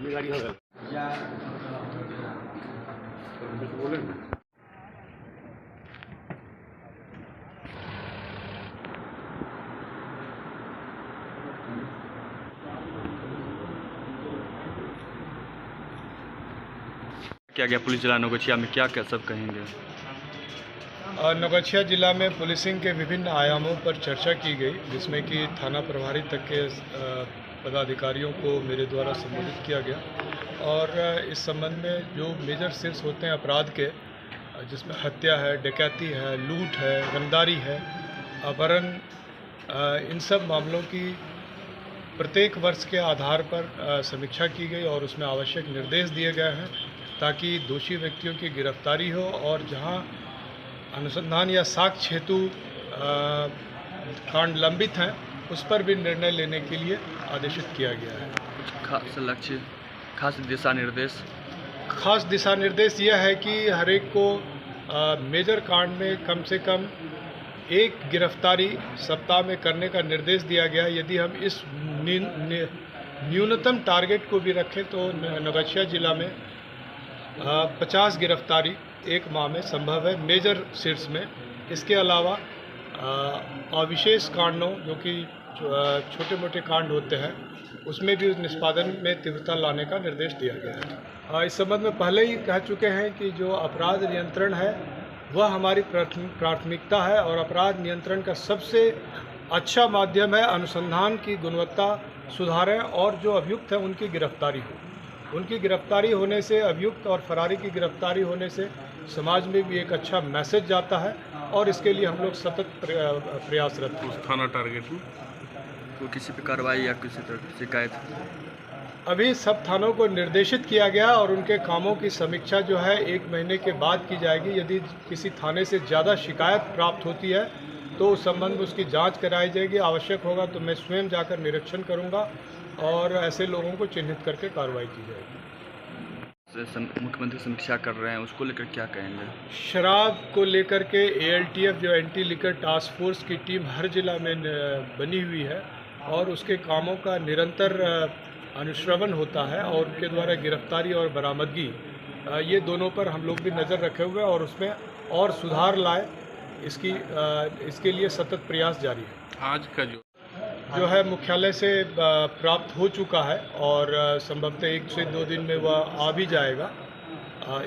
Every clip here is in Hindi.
ये गाड़ी है बोले ना। क्या गया पुलिस जिला नौगछिया में, क्या क्या सब कहेंगे? नौगछिया जिला में पुलिसिंग के विभिन्न आयामों पर चर्चा की गई, जिसमें कि थाना प्रभारी तक के पदाधिकारियों को मेरे द्वारा संबोधित किया गया। और इस संबंध में जो मेजर सिर्स होते हैं अपराध के, जिसमें हत्या है, डकैती है, लूट है, रंगदारी है, अपहरण, इन सब मामलों की प्रत्येक वर्ष के आधार पर समीक्षा की गई और उसमें आवश्यक निर्देश दिए गए हैं ताकि दोषी व्यक्तियों की गिरफ्तारी हो और जहां अनुसंधान या साक्ष्य हेतु कांड लंबित हैं उस पर भी निर्णय लेने के लिए आदेशित किया गया है। खास लक्ष्य, खास दिशा निर्देश? खास दिशा निर्देश यह है कि हर एक को मेजर कांड में कम से कम एक गिरफ्तारी सप्ताह में करने का निर्देश दिया गया है। यदि हम इस न्यूनतम टारगेट को भी रखें तो नौगछिया जिला में 50 गिरफ्तारी एक माह में संभव है मेजर सिर्स में। इसके अलावा अविशेष कांडों, जो कि छोटे मोटे कांड होते हैं, उसमें भी निष्पादन में तीव्रता लाने का निर्देश दिया गया है। इस संबंध में पहले ही कह चुके हैं कि जो अपराध नियंत्रण है वह हमारी प्राथमिकता है और अपराध नियंत्रण का सबसे अच्छा माध्यम है अनुसंधान की गुणवत्ता सुधारें और जो अभियुक्त हैं उनकी गिरफ्तारी हो। उनकी गिरफ्तारी होने से, अभियुक्त और फरारी की गिरफ्तारी होने से समाज में भी एक अच्छा मैसेज जाता है और इसके लिए हम लोग सतत प्रयासरत हैं। थाना टारगेट में तो किसी पे कार्रवाई या किसी तरह की शिकायत? अभी सब थानों को निर्देशित किया गया और उनके कामों की समीक्षा जो है 1 महीने के बाद की जाएगी। यदि किसी थाने से ज़्यादा शिकायत प्राप्त होती है तो उस संबंध में उसकी जांच कराई जाएगी। आवश्यक होगा तो मैं स्वयं जाकर निरीक्षण करूंगा और ऐसे लोगों को चिन्हित करके कार्रवाई की जाएगी। मुख्यमंत्री समीक्षा कर रहे हैं, उसको लेकर क्या कहेंगे? शराब को लेकर के ALTF जो एंटी लिकर टास्क फोर्स की टीम हर जिला में बनी हुई है और उसके कामों का निरंतर अनुश्रवण होता है और उनके द्वारा गिरफ्तारी और बरामदगी, ये दोनों पर हम लोग भी नज़र रखे हुए हैं और उसमें और सुधार लाए, इसके लिए सतत प्रयास जारी है। आज का जो है मुख्यालय से प्राप्त हो चुका है और संभवतः 1 से 2 दिन में वह आ भी जाएगा।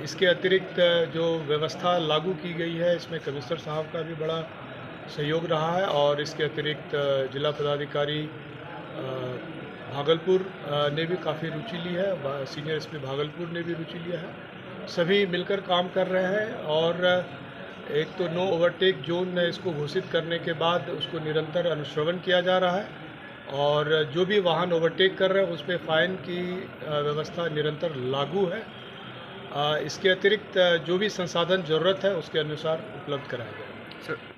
इसके अतिरिक्त जो व्यवस्था लागू की गई है इसमें कमिश्नर साहब का भी बड़ा सहयोग रहा है और इसके अतिरिक्त जिला पदाधिकारी भागलपुर ने भी काफ़ी रुचि ली है, सीनियर SP भागलपुर ने भी रुचि लिया है। सभी मिलकर काम कर रहे हैं और एक तो नो ओवरटेक जोन इसको घोषित करने के बाद उसको निरंतर अनुश्रवण किया जा रहा है और जो भी वाहन ओवरटेक कर रहे हैं उस पर फाइन की व्यवस्था निरंतर लागू है। इसके अतिरिक्त जो भी संसाधन ज़रूरत है उसके अनुसार उपलब्ध कराया जाएगा।